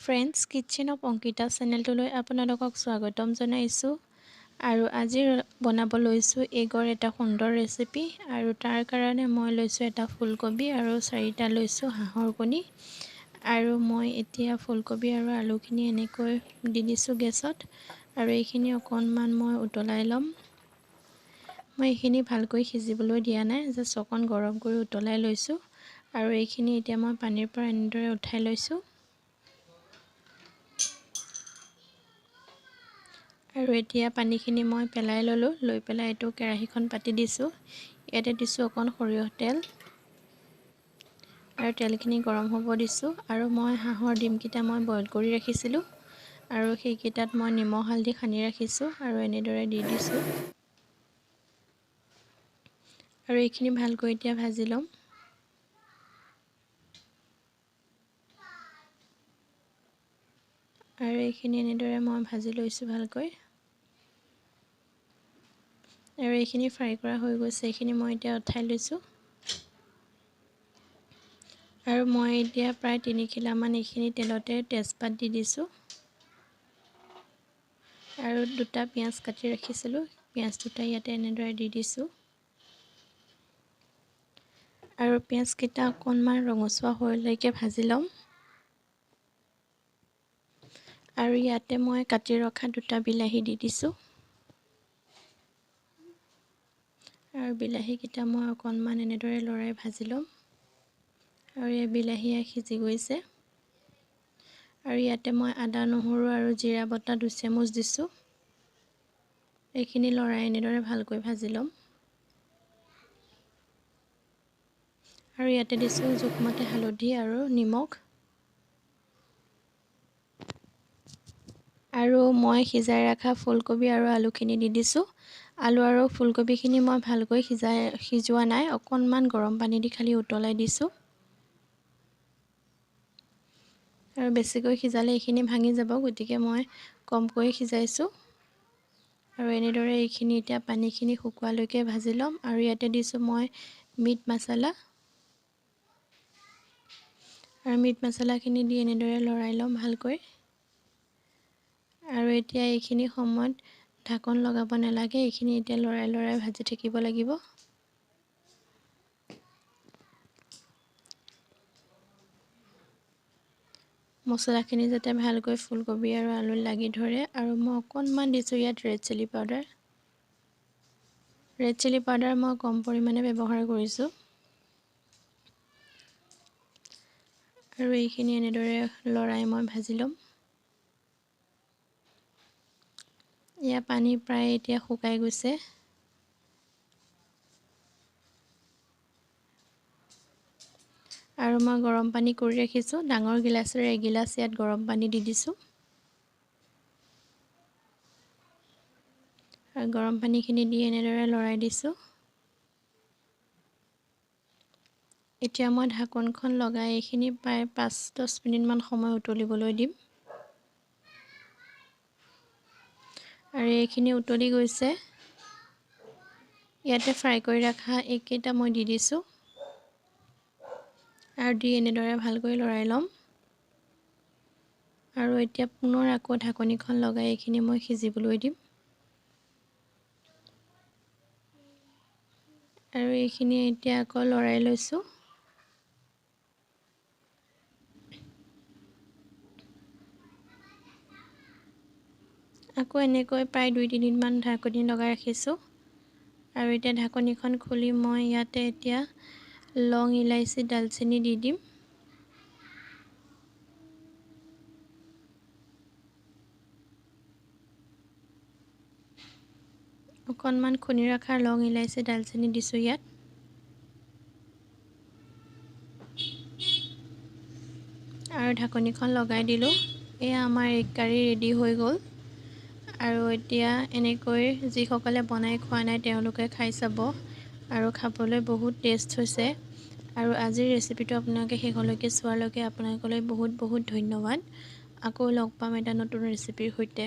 Friends kitchen of Ankita চেনেলটোলৈ আপোনালোকক স্বাগতম জনাইছোঁ আৰু আজি বনাব লৈছোঁ এগৰ এটা সুন্দৰ ৰেচিপি আৰু তাৰ কাৰণে মই লৈছোঁ এটা ফুলকবি আৰু 4টা লৈছোঁ হাঁহৰ কণী আৰু মই এতিয়া ফুলকবি আৰু আলুখিনি এনেকৈ দি দিছোঁ গেছত আৰু এইখিনি অকণমান মই উতলাই ল'ম। মই এইখিনি ভালকৈ সিজিবলৈ দিয়া নাই, জাষ্ট অকণ গৰম কৰি উতলাই লৈছোঁ আৰু এইখিনি এতিয়া মই পানীৰ পৰা এনেদৰে উঠাই লৈছোঁ আৰু এতিয়া পানীখিনি মই পেলাই ল'লোঁ। লৈ পেলাই এইটো কেৰাহীখন পাতি দিছোঁ। ইয়াতে দিছোঁ অকণ সৰিয়হ তেল আৰু তেলখিনি গৰম হ'ব দিছোঁ আৰু মই হাঁহৰ ডিমকেইটা মই বইল কৰি ৰাখিছিলোঁ আৰু সেইকেইটাত মই নিমখ হালধি সানি ৰাখিছোঁ আৰু এনেদৰে দি দিছোঁ আৰু এইখিনি ভালকৈ এতিয়া ভাজি ল'ম। আৰু এইখিনি এনেদৰে মই ভাজি লৈছোঁ ভালকৈ আৰু এইখিনি ফ্ৰাই কৰা হৈ গৈছে। এইখিনি মই এতিয়া উঠাই লৈছোঁ আৰু মই এতিয়া প্ৰায় 3 খিলামান এইখিনি তেলতে তেজপাত দি দিছোঁ আৰু 2টা পিঁয়াজ কাটি ৰাখিছিলোঁ, পিঁয়াজ 2টা ইয়াতে এনেদৰে দি দিছোঁ আৰু পিঁয়াজকেইটা অকণমান ৰঙচুৱা হোৱালৈকে ভাজি ল'ম আৰু ইয়াতে মই কাটি ৰখা 2টা বিলাহী দি দিছোঁ আৰু বিলাহীকেইটা মই অকণমান এনেদৰে লৰাই ভাজি ল'ম আৰু এই বিলাহী সিজি গৈছে আৰু ইয়াতে মই আদা নহৰু আৰু জিৰা বটা 2 চামুচ দিছোঁ। এইখিনি লৰাই এনেদৰে ভালকৈ ভাজি ল'ম আৰু ইয়াতে দিছোঁ জোখমতে হালধি আৰু নিমখ আৰু মই সিজাই ৰখা ফুলকবি আৰু আলুখিনি দি দিছোঁ। আলু আৰু ফুলকবিখিনি মই ভালকৈ সিজোৱা নাই, অকণমান গৰম পানী দি খালি উতলাই দিছোঁ আৰু বেছিকৈ সিজালে এইখিনি ভাঙি যাব, গতিকে মই কমকৈ সিজাইছোঁ আৰু এনেদৰে এইখিনি এতিয়া পানীখিনি শুকোৱালৈকে ভাজি ল'ম আৰু ইয়াতে দিছোঁ মই মিট মছলা আৰু মিট মছলাখিনি দি এনেদৰে লৰাই ল'ম ভালকৈ আৰু এতিয়া এইখিনি সময়ত ঢাকন লগাব নালাগে, এইখিনি এতিয়া লৰাই ভাজি থাকিব লাগিব। মছলাখিনি যাতে ভালকৈ ফুলকবি আৰু আলু লাগি ধৰে আৰু মই অকণমান দিছোঁ ইয়াত red chilli powder. Red chilli powder মই কম পৰিমাণে ব্যৱহাৰ কৰিছোঁ আৰু এইখিনি এনেদৰে লৰাই মই ভাজি ল'ম। ইয়াৰ পানী প্ৰায় এতিয়া শুকাই গৈছে আৰু মই গৰম পানী কৰি ৰাখিছোঁ, ডাঙৰ গিলাচেৰে 1 গিলাচ ইয়াত গৰম পানী দি দিছোঁ আৰু গৰম পানীখিনি দি এনেদৰে লৰাই দিছোঁ। এতিয়া মই ঢাকনখন লগাই এইখিনি প্ৰায় 5-10 মিনিটমান সময় উতলিবলৈ দিম আৰু এইখিনি উতলি গৈছে। ইয়াতে ফ্ৰাই কৰি ৰখা এইকেইটা মই দি দিছোঁ আৰু দি এনেদৰে ভালকৈ লৰাই ল'ম আৰু এতিয়া পুনৰ আকৌ ঢাকনিখন লগাই এইখিনি মই সিজিবলৈ দিম আৰু এইখিনি এতিয়া আকৌ লৰাই লৈছোঁ আকৌ এনেকৈ প্ৰায় 2-3 মিনিটমান ঢাকনি লগাই ৰাখিছোঁ আৰু এতিয়া ঢাকনিখন খুলি মই ইয়াতে এতিয়া লং, ইলাইচি, দালচেনি দি দিম অকণমান খুন্দি ৰখা লং, ইলাইচি, দালচেনি দিছোঁ ইয়াত আৰু ঢাকনিখন লগাই দিলোঁ। এয়া আমাৰ এগ কাৰী ৰেডি হৈ গ'ল আৰু এতিয়া এনেকৈ যিসকলে বনাই খোৱা নাই তেওঁলোকে খাই চাব আৰু খাবলৈ বহুত টেষ্ট হৈছে আৰু আজিৰ ৰেচিপিটো আপোনালোকে শেষলৈকে চোৱালৈকে আপোনালোকলৈ বহুত ধন্যবাদ। আকৌ লগ পাম এটা নতুন ৰেচিপিৰ সৈতে।